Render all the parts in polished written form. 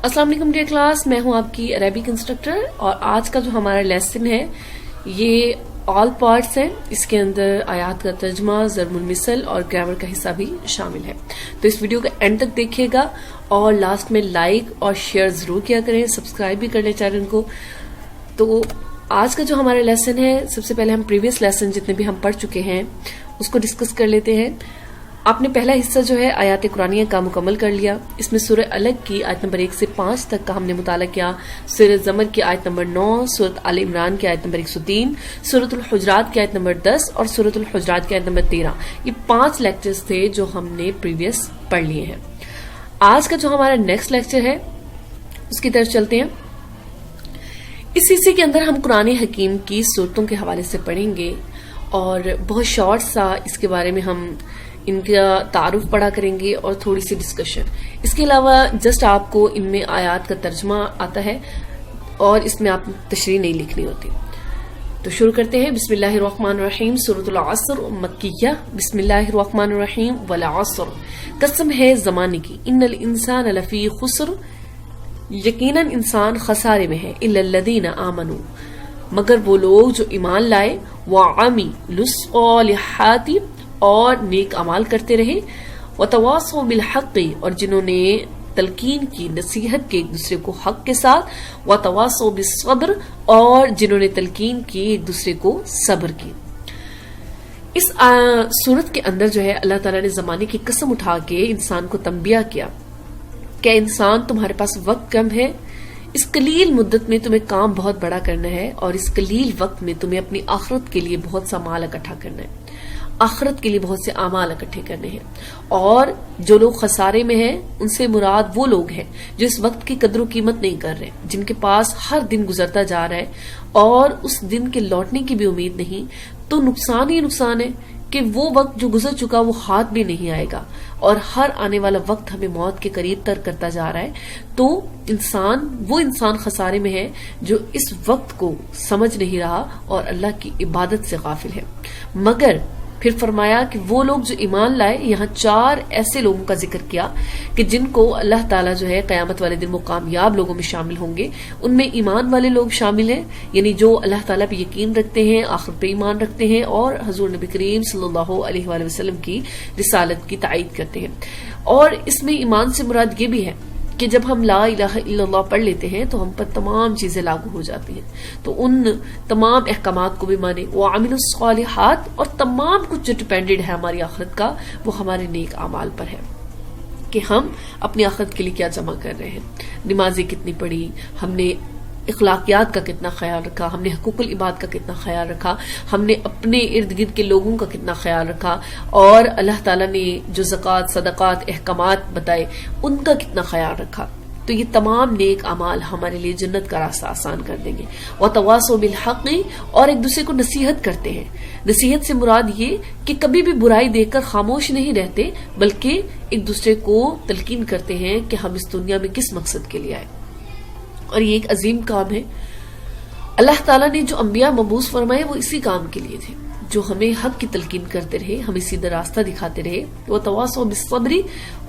अस्सलाम वालेकुम dear class, मैं हूं आपकी अरेबिक इंस्ट्रक्टर और आज का जो हमारा लेसन है ये ऑल पार्ट्स हैं। इसके अंदर आयात का तर्जमा, ज़रबुल मिसल और ग्रामर का हिस्सा भी शामिल है। तो इस वीडियो को एंड तक देखिएगा और लास्ट में लाइक और शेयर जरूर किया करें, सब्सक्राइब भी कर लें चैनल को। तो आज का जो हमारा लेसन है, सबसे पहले हम प्रीवियस लेसन जितने भी हम पढ़ चुके हैं उसको डिस्कस कर लेते हैं। आपने पहला हिस्सा जो है आयात कुरानिया का मुकम्मल कर लिया। इसमें सूरह अलग की आयत नंबर 1 से 5 तक का हमने मुताला किया, सूरह ज़मर की आयत नंबर 9, सूरत आल इमरान की आयत नंबर 103, सूरतुल हुजरात की आयत नंबर 10 और सूरतुल हुजरात की आयत नंबर 13। ये 5 लेक्चर्स थे जो हमने प्रीवियस पढ़ लिए हैं। आज का जो हमारा नेक्स्ट लेक्चर है उसकी तरफ चलते हैं। इस हिस्से के अंदर हम कुरान हकीम की सूरतों के हवाले से पढ़ेंगे और बहुत शॉर्ट सा इसके बारे में हम इनका तारुफ पढ़ा करेंगे और थोड़ी सी डिस्कशन। इसके अलावा जस्ट आपको इनमें आयात का तर्जमा आता है और इसमें आप तशरीह नहीं लिखनी होती। तो शुरू करते हैं। बिस्मिल्लाहिर्रहमानिर्रहीम। सूरतुल असर मक्किया। बिस्मिल्लाहिर्रहमानिर्रहीम। वल असर, कसम है जमाने की। इन्नल इंसान लफी खुस्र, यकीनन इंसान खसारे में है। इल्लल्लज़ीना आमनू, मगर वो लोग जो ईमान लाए। वअमिलुस सालिहाति, और नेक अमाल करते रहे। वतवासौ बिल हक़्क़ि, और जिन्होंने तलकीन की, नसीहत के एक दूसरे को हक के साथ। वतवासौ बिस सब्र, और जिन्होंने तलकीन की एक दूसरे को सब्र की। इस सूरत के अंदर जो है अल्लाह ताला ने जमाने की कसम उठा के इंसान को तंबिया किया। क्या इंसान, तुम्हारे पास वक्त कम है, इस कलील मुद्दत में तुम्हें काम बहुत बड़ा करना है और इस कलील वक्त में तुम्हें अपनी आखिरत के लिए बहुत सा माल इकट्ठा करना है, आखिरत के लिए बहुत से आमाल इकट्ठे करने हैं। और जो लोग खसारे में हैं उनसे मुराद वो लोग हैं जो इस वक्त की कदर कीमत नहीं कर रहे, जिनके पास हर दिन गुजरता जा रहा है और उस दिन के लौटने की भी उम्मीद नहीं। तो नुकसान ही नुकसान है कि वो वक्त जो गुजर चुका वो हाथ भी नहीं आएगा और हर आने वाला वक्त हमें मौत के करीब तर करता जा रहा है। तो वो इंसान खसारे में है जो इस वक्त को समझ नहीं रहा और अल्लाह की इबादत से गाफिल है। मगर फिर फरमाया कि वो लोग जो ईमान लाए, यहाँ 4 ऐसे लोगों का जिक्र किया कि जिनको अल्लाह ताला जो है क़यामत वाले दिन वो कामयाब लोगों में शामिल होंगे। उनमें ईमान वाले लोग शामिल हैं, यानी जो अल्लाह ताला पे यकीन रखते हैं, आखिरत पे ईमान रखते हैं और हुजूर नबी करीम सल्लल्लाहु अलैहि वसल्लम की रिसालत की तायीद करते हैं। और इसमें ईमान से मुराद ये भी है कि जब हम ला इलाहा इल्लल्लाह पढ़ लेते हैं तो हम पर तमाम चीजें लागू हो जाती हैं। तो उन तमाम अहकामात को भी माने। वो आमिलुस सालिहात, और तमाम कुछ जो डिपेंडेड है हमारी आखिरत का वो हमारे नेक अमाल पर है कि हम अपनी आखिरत के लिए क्या जमा कर रहे हैं। नमाजें कितनी पढ़ी हमने, इखलाकियात का कितना ख्याल रखा हमने, हकूकुल इबाद का कितना ख्याल रखा हमने, अपने इर्द गिर्द के लोगों का कितना ख्याल रखा, और अल्लाह ताला ने जो ज़कात, सदक़ात, अहकामात बताए उनका कितना ख्याल रखा। तो ये तमाम नेक अमाल हमारे लिए जन्नत का रास्ता आसान कर देंगे। व तवासौ बिल हक़्क़ि, और एक दूसरे को नसीहत करते हैं। नसीहत से मुराद ये कि कभी भी बुराई देखकर खामोश नहीं रहते, बल्कि एक दूसरे को तलकीन करते हैं कि हम इस दुनिया में किस मकसद के लिए आए। और ये एक अजीम काम है। अल्लाह ताला ने जो अंबिया मबूस फरमाए वो इसी काम के लिए थे, जो हमें हक की तलकीन करते रहे, हमें सीधा रास्ता दिखाते रहे। वो तवासौ बिस्सब्री,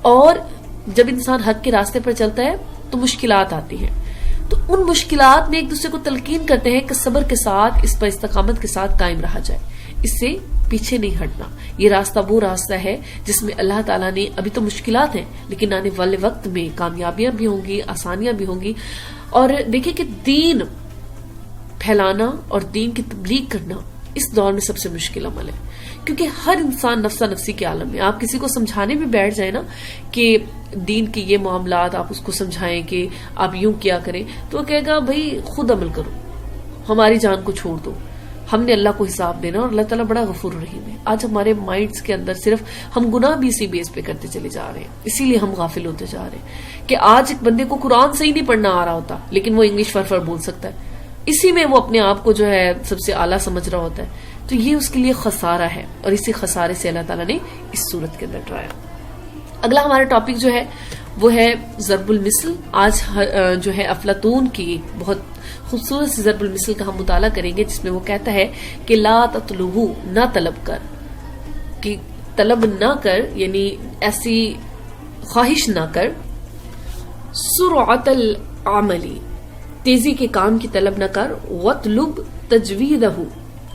और जब इंसान हक के रास्ते पर चलता है तो मुश्किलात आती हैं, तो उन मुश्किलात में एक दूसरे को तलकीन करते हैं कि सब्र के साथ इस पर इस्तकामत के साथ कायम रहा जाए, इससे पीछे नहीं हटना। ये रास्ता वो रास्ता है जिसमें अल्लाह ताला ने, अभी तो मुश्किलात हैं लेकिन आने वाले वक्त में कामयाबियां भी होंगी, आसानियां भी होंगी। और देखिए कि दीन फैलाना और दीन की तबलीग करना इस दौर में सबसे मुश्किल अमल है, क्योंकि हर इंसान नफ्सा नफ्सी के आलम में। आप किसी को समझाने भी बैठ जाए ना कि दीन के ये मामलात, आप उसको समझाएं कि आप यूं किया करें, तो वो कहेगा भाई खुद अमल करो, हमारी जान को छोड़ दो, हमने अल्लाह को हिसाब देना और अल्लाह ताला बड़ा गफूर रहीम है। आज हमारे माइंड्स के अंदर सिर्फ हम गुनाह भी इसी बेस पे करते चले जा रहे हैं, इसीलिए हम गाफिल होते जा रहे हैं कि आज एक बंदे को कुरान सही नहीं पढ़ना आ रहा होता लेकिन वो इंग्लिश फर बोल सकता है, इसी में वो अपने आप को जो है सबसे आला समझ रहा होता है। तो ये उसके लिए खसारा है और इसी खसारे से अल्लाह ताला ने इस सूरत के अंदर डराया। अगला हमारा टॉपिक जो है वो है ज़रबुल मिसल। आज जो है अफलातून की बहुत खूबसूरत सी ज़रबुल मिसल का हम मुताला करेंगे, जिसमें वो कहता है कि ला ततलुबू, ना तलब कर, कि तलब ना कर यानी ऐसी ख्वाहिश ना कर। सुरअत अल-अमली, तेजी के काम की तलब न कर, वतलुब तजवीदहू,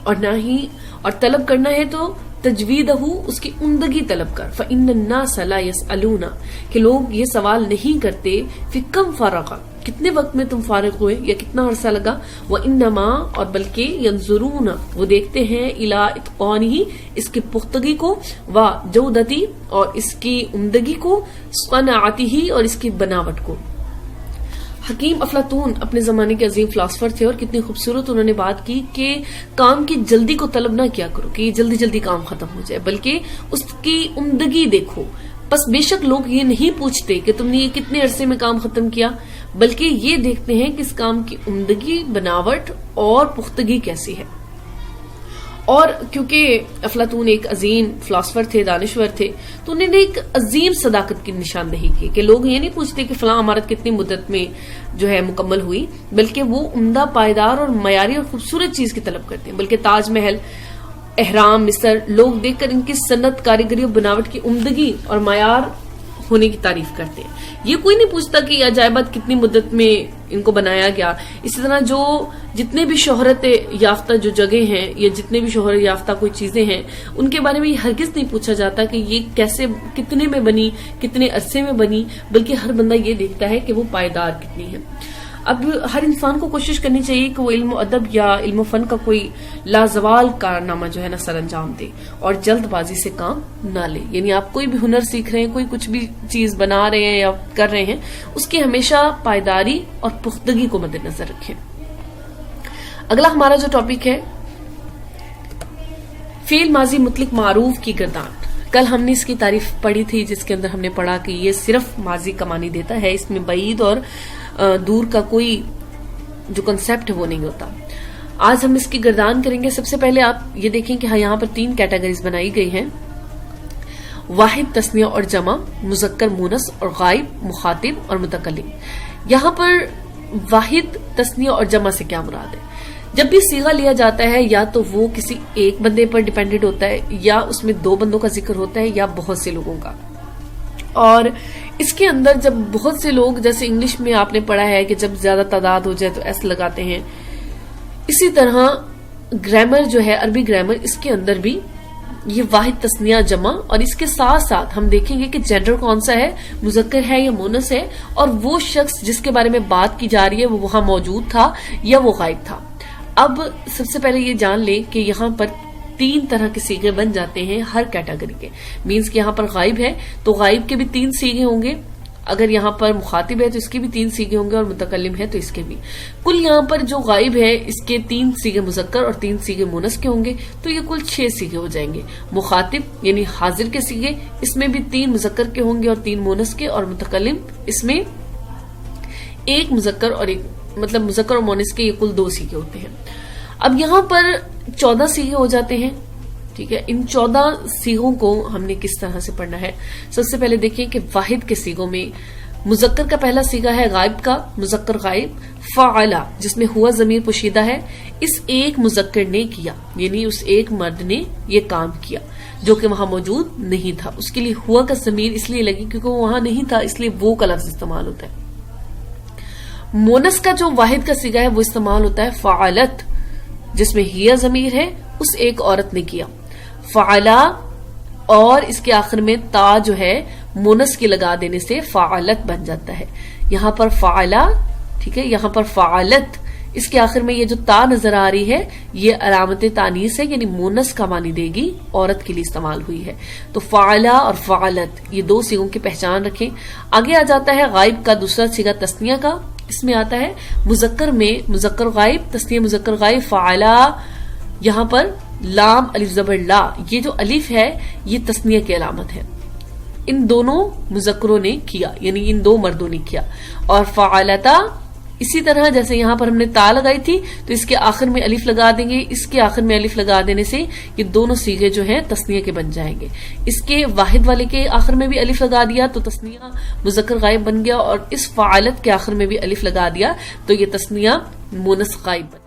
और ना ही और तलब करना है तो तजवीदहू, उसकी उम्दगी तलब कर। फ़इन्नन्नास ला यसअलूना, कि लोग ये सवाल नहीं करते, फि कम फ़रग़ा, कितने वक्त में तुम फारिग हुए या कितना अरसा लगा, व इन्नमा, और बल्कि यंजुरूना, वो देखते हैं, इला इत्क़ानिही, इसकी पुख्तगी को, व जौदती, और इसकी उम्दगी को, सनाअतिही, और इसकी बनावट को। हकीम अफलातून अपने जमाने के अजीम फिलासफर थे और कितनी खूबसूरत उन्होंने बात की कि काम की जल्दी को तलब ना किया करो कि जल्दी जल्दी काम खत्म हो जाए, बल्कि उसकी उम्दगी देखो। बस बेशक लोग ये नहीं पूछते कि तुमने ये कितने अरसे में काम खत्म किया, बल्कि ये देखते हैं कि इस काम की उम्दगी, बनावट और पुख्तगी कैसी है। और क्योंकि अफलातून एक अजीम फिलासफर थे, दानिश्वर थे, तो उन्होंने एक अजीम सदाकत की निशानदही की कि लोग ये नहीं पूछते कि फलां इमारत कितनी मुद्दत में जो है मुकम्मल हुई, बल्कि वो उम्दा, पायदार और मयारी और खूबसूरत चीज की तलब करते हैं। बल्कि ताजमहल, एहराम, मिस्र, लोग देखकर इनकी सन्नत, कारीगरी और बनावट की उम्दगी और मयार होने की तारीफ करते हैं। ये कोई नहीं पूछता कि अजायबात कितनी मुद्दत में इनको बनाया गया। इसी तरह जो जितने भी शोहरत याफ्ता जो जगह हैं या जितने भी शोहरत याफ्ता कोई चीजें हैं, उनके बारे में हरगिज नहीं पूछा जाता कि ये कैसे, कितने में बनी, कितने अरसे में बनी, बल्कि हर बंदा ये देखता है कि वो पायदार कितनी है। अब हर इंसान को कोशिश करनी चाहिए कि वो इल्म अदब या इल्म फन का कोई लाजवाल कारनामा जो है ना सर अंजाम दे और जल्दबाजी से काम ना ले। यानी आप कोई भी हुनर सीख रहे हैं, कोई कुछ भी चीज बना रहे हैं या कर रहे हैं, उसकी हमेशा पायदारी और पुख्तगी को मद्देनजर रखें। अगला हमारा जो टॉपिक है, फेल माजी मुतलिक मारूफ की गर्दान। कल हमने इसकी तारीफ पढ़ी थी, जिसके अंदर हमने पढ़ा कि ये सिर्फ माजी का मानी देता है, इसमें बईद और दूर का कोई जो कंसेप्ट है वो नहीं होता। आज हम इसकी गर्दान करेंगे। सबसे पहले आप ये देखें कि यहाँ पर 3 कैटेगरीज बनाई गई हैं, वाहिद, तस्निया और जमा, मुजक्कर, मुनस और गायब, मुखातिब और मुतकल्लिम। यहाँ पर वाहिद, तस्निया और जमा से क्या मुराद है? जब भी सीगा लिया जाता है, या तो वो किसी एक बंदे पर डिपेंडेंट होता है, या उसमें 2 बंदों का जिक्र होता है, या बहुत से लोगों का। और इसके अंदर जब बहुत से लोग, जैसे इंग्लिश में आपने पढ़ा है कि जब ज्यादा तादाद हो जाए तो एस लगाते हैं, इसी तरह ग्रामर जो है, अरबी ग्रामर, इसके अंदर भी ये वाहिद, तस्निया, जमा, और इसके साथ साथ हम देखेंगे कि जेंडर कौन सा है, मुजक्कर है या मोनस है, और वो शख्स जिसके बारे में बात की जा रही है वो वहां मौजूद था या वो गायब था। अब सबसे पहले ये जान लें कि यहाँ पर 3 तरह के सीगे बन जाते हैं हर कैटेगरी के। मीन्स कि यहाँ पर गायब है तो गायब के भी 3 सीगे होंगे, अगर यहाँ पर मुखातिब है तो इसके भी 3 सीगे होंगे, और मुतकल्लिम है तो इसके भी। कुल यहाँ पर जो गायब है इसके 3 सीगे मुजक्कर और 3 सीगे मुनस के होंगे, तो ये कुल 6 सीगे हो जाएंगे। मुखातिब यानी हाजिर के सीगे, इसमें भी 3 मुजक्कर के होंगे और 3 मुनस के, और मुतकल्लिम इसमें 1 मुजक्कर और 1 मतलब मुजक्कर और मोनस के, ये कुल 2 सीगे होते हैं। अब यहाँ पर 14 सीगे हो जाते हैं, ठीक है। इन 14 सीगों को हमने किस तरह से पढ़ना है? सबसे पहले देखिए कि वाहिद के सीगों में मुजक्कर का पहला सीगा है गायब का, मुजक्कर गायब, फ़ाअला, जिसमें हुआ ज़मीर पोशीदा है। इस एक मुजक्कर ने किया, यानी उस एक मर्द ने ये काम किया जो कि वहां मौजूद नहीं था। उसके लिए हुआ का ज़मीर इसलिए लगी क्योंकि वो वहां नहीं था, इसलिए वो का लफ्ज इस्तेमाल होता है। मोनस का जो वाहिद का सीगा है वो इस्तेमाल होता है फ़ाअलत, जिसमें हिया ज़मीर है, उस एक औरत ने किया। फ़ाअला, और इसके आखिर में ता जो है मोनस की लगा देने से फ़ाअलत बन जाता है। यहाँ पर फ़ाअला, ठीक है, यहाँ पर फ़ाअलत, इसके आखिर में ये जो ता नजर आ रही है ये अलामत तानीस है, यानी मोनस का मानी देगी, औरत के लिए इस्तेमाल हुई है। तो फ़ाअला और फ़ाअलत, ये 2 सीगों की पहचान रखें। आगे आ जाता है गायब का दूसरा सीगा तस्निया का, इसमें आता है मुजक्कर में मुजक्कर गायब, तस्निया मुजक्कर गायब, फ़ाअला, यहाँ पर लाम अलिफ ज़बर ला, ये जो अलिफ है ये तस्निया की अलामत है। इन दोनों मुजक्करों ने किया, यानी इन 2 मर्दों ने किया। और फ़ाअलता, इसी तरह जैसे यहाँ पर हमने ता लगाई थी तो इसके आखिर में अलिफ लगा देंगे, इसके आखिर में अलिफ लगा देने से ये दोनों सीगे जो हैं तस्निया के बन जाएंगे। इसके वाहिद वाले के आखिर में भी अलिफ लगा दिया तो तस्निया मुजक्कर गायब बन गया, और इस फ़ाअलत के आखिर में भी अलिफ लगा दिया तो ये तस्निया मुनस गायब बन।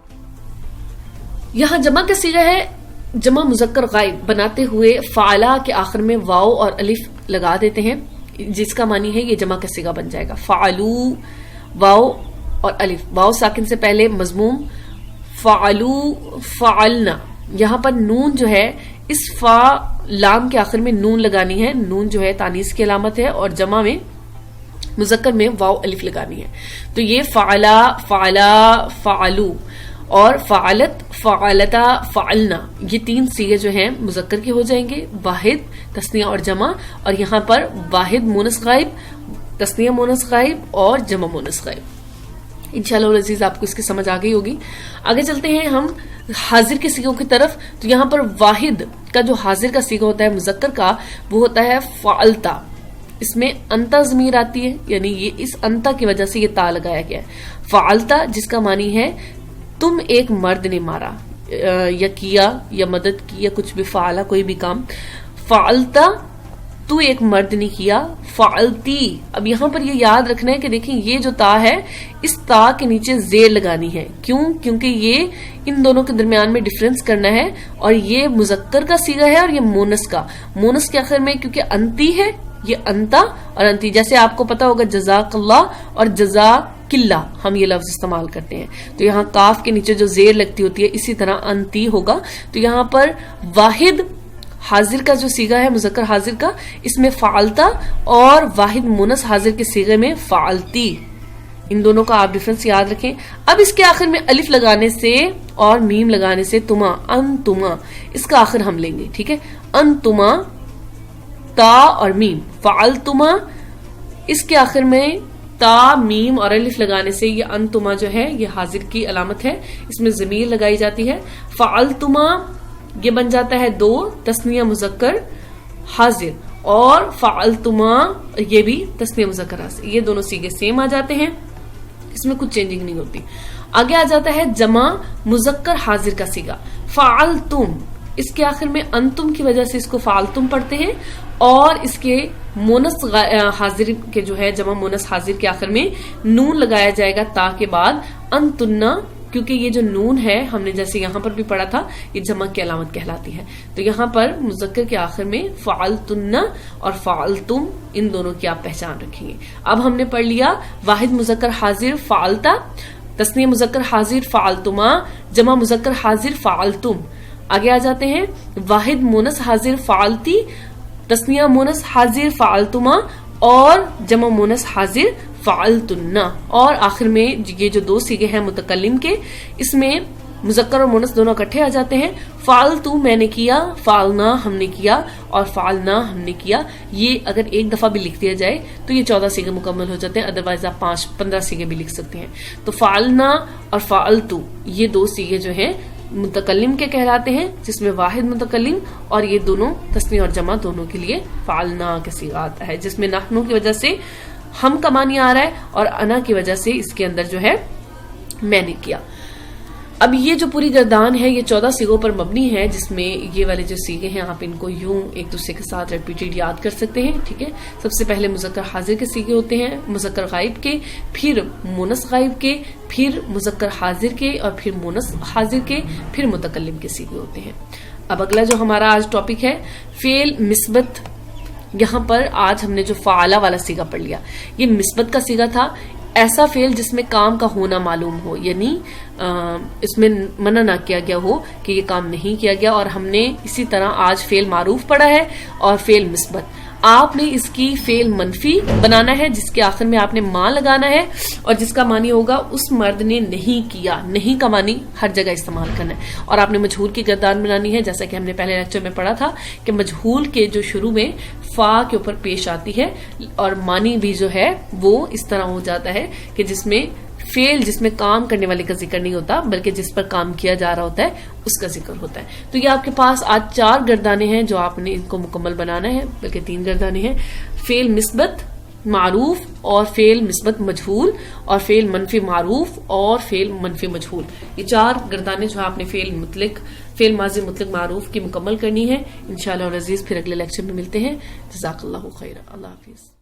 यहाँ जमा का सीगा है जमा मुजक्कर गायब बनाते हुए फ़ाअला के आखिर में वाव और अलिफ लगा देते हैं। جس کا معنی ہے یہ جمع کا صیغہ بن جائے گا. فعلو واو اور الف, واو ساکن سے پہلے مضموم, فعلو فعلنا. یہاں پر نون جو ہے اس فا لام کے آخر میں نون لگانی ہے, نون جو ہے تانیث کی علامت ہے, اور جمع میں مذکر میں واو الف لگانی ہے. تو یہ فعلا فعلا فعلو اور فعلت فعلتا فعلنا, یہ 3 صیغے جو ہیں مذکر کے ہو جائیں گے, واحد تثنیہ اور جمع, اور یہاں پر واحد مونث غائب, تثنیہ مونث غائب اور جمع مونث غائب. انشاءاللہ العزیز آپ کو اس کی سمجھ آ گئی ہوگی. آگے چلتے ہیں ہم حاضر کے صیغوں کی طرف. تو یہاں پر واحد کا جو حاضر کا صیغہ ہوتا ہے مذکر کا, وہ ہوتا ہے فعلتا. اس میں انتا ضمیر آتی ہے, یعنی یہ اس انتا کی وجہ سے یہ تا لگایا گیا ہے. فعلتا جس کا معنی ہے تم ایک مرد نے مارا یا کیا یا مدد کی یا کچھ بھی, فعلا کوئی بھی کام. فعلتا تو ایک مرد نے کیا. فعلتی, اب یہاں پر یہ یاد رکھنا ہے کہ دیکھیں یہ جو تا ہے اس تا کے نیچے زیر لگانی ہے. کیوں؟ کیونکہ یہ ان دونوں کے درمیان میں ڈفرنس کرنا ہے, اور یہ مذکر کا صیغہ ہے اور یہ مونس کا. مونس کے آخر میں کیونکہ انتی ہے, یہ انتا اور انتی, جیسے آپ کو پتا ہوگا جزاک اللہ اور جزاک اللہ ہم یہ لفظ استعمال کرتے ہیں, تو یہاں کاف کے نیچے جو زیر لگتی ہوتی ہے اسی طرح انتی ہوگا. تو یہاں پر واحد حاضر کا جو صیغہ ہے مذکر حاضر کا, اس میں فعلتا, اور واحد مونس حاضر کے صیغے میں فعلتی. ان دونوں کا آپ ڈفرنس یاد رکھیں. اب اس کے آخر میں الف لگانے سے اور میم لگانے سے تما, انتما, اس کا آخر ہم لیں گے, ٹھیک ہے. انتما تا اور میم, فعلتما اس کے آخر میں تا میم اور الف لگانے سے یہ انتما جو ہے یہ حاضر کی علامت ہے, اس میں ضمیر لگائی جاتی ہے. فعلتما یہ بن جاتا ہے 2 تثنیہ مذکر حاضر, اور فعلتما یہ بھی تثنیہ مذکر حاضر. یہ دونوں صیغے سیم آ جاتے ہیں, اس میں کچھ چینجنگ نہیں ہوتی. آگے آ جاتا ہے جمع مذکر حاضر کا صیغہ فعلتم. اس کے آخر میں انتم کی وجہ سے اس کو فعلتم پڑھتے ہیں, اور اس کے مونس حاضر کے جو ہے جمع مونس حاضر کے آخر میں نون لگایا جائے گا تا کے بعد, انتنا, کیونکہ یہ جو نون ہے ہم نے جیسے یہاں پر بھی پڑھا تھا یہ جمع کی علامت کہلاتی ہے. تو یہاں پر مذکر کے آخر میں فعلتن اور فعلتم ان دونوں کی آپ پہچان رکھیں گے. اب ہم نے پڑھ لیا واحد مذکر حاضر فعلتا, تثنیہ مذکر حاضر فعلتما, جمع مذکر حاضر فعلتم. آگے آ جاتے ہیں واحد مونس حاضر فعلتی, تثنیہ مونس حاضر فعلتما, اور جمع مونس حاضر فعلتن. اور آخر میں یہ جو 2 صیغے ہیں متکلم کے, اس میں مذکر اور مونس دونوں اکٹھے آ جاتے ہیں. فعلتو میں نے کیا, فعلنا ہم نے کیا, اور فعلنا ہم نے کیا. یہ اگر ایک دفعہ بھی لکھ دیا جائے تو یہ 14 صیغے مکمل ہو جاتے ہیں, ادروائز آپ 5-15 صیغے بھی لکھ سکتے ہیں. تو فعلنا اور فعلتو یہ 2 صیغے جو ہیں متکلم کے کہلاتے ہیں, جس میں واحد متکلم اور یہ دونوں تثنیہ اور جمع دونوں کے لیے فعلنا کا صیغہ آتا ہے, جس میں نحنو کی وجہ سے ہم کا معنی آ رہا ہے اور انا کی وجہ سے اس کے اندر جو ہے میں نے کیا. اب یہ جو پوری گردان ہے یہ 14 صیغوں پر مبنی ہے, جس میں یہ والے جو صیغے ہیں آپ ان کو یوں ایک دوسرے کے ساتھ ریپیٹڈ یاد کر سکتے ہیں, ٹھیک ہے. سب سے پہلے مذکر حاضر کے صیغے ہوتے ہیں, مذکر غائب کے, پھر مونس غائب کے, پھر مذکر حاضر کے, اور پھر مونس حاضر کے, پھر متکلم کے صیغے ہوتے ہیں. اب اگلا جو ہمارا آج ٹاپک ہے فعل مثبت. یہاں پر آج ہم نے جو فعلا والا صیغہ پڑھ لیا, یہ مثبت کا صیغہ تھا. ایسا فعل جس میں کام کا ہونا معلوم ہو, یعنی اس میں منع نہ کیا گیا ہو کہ یہ کام نہیں کیا گیا. اور ہم نے اسی طرح آج فعل معروف پڑھا ہے اور فعل مثبت. آپ نے اس کی فعل منفی بنانا ہے, جس کے آخر میں آپ نے ماں لگانا ہے, اور جس کا معنی ہوگا اس مرد نے نہیں کیا. نہیں کا معنی ہر جگہ استعمال کرنا ہے. اور آپ نے مجہول کی گردان بنانی ہے, جیسا کہ ہم نے پہلے لیکچر میں پڑھا تھا کہ مجہول کے جو شروع میں فا کے اوپر پیش آتی ہے, اور معنی بھی جو ہے وہ اس طرح ہو جاتا ہے کہ جس میں فعل جس میں کام کرنے والے کا ذکر نہیں ہوتا بلکہ جس پر کام کیا جا رہا ہوتا ہے اس کا ذکر ہوتا ہے. تو یہ آپ کے پاس آج 4 گردانے ہیں جو آپ نے ان کو مکمل بنانا ہے, بلکہ 3 گردانے ہیں. فعل مثبت معروف اور فعل مثبت مجہول اور فعل منفی معروف اور فعل منفی مجہول. یہ 4 گردانے جو آپ نے فعل ماضی مطلق معروف کی مکمل کرنی ہے. انشاءاللہ العزیز پھر اگلے لیکچر میں ملتے ہیں. جزاک اللہ خیر. اللہ حافظ.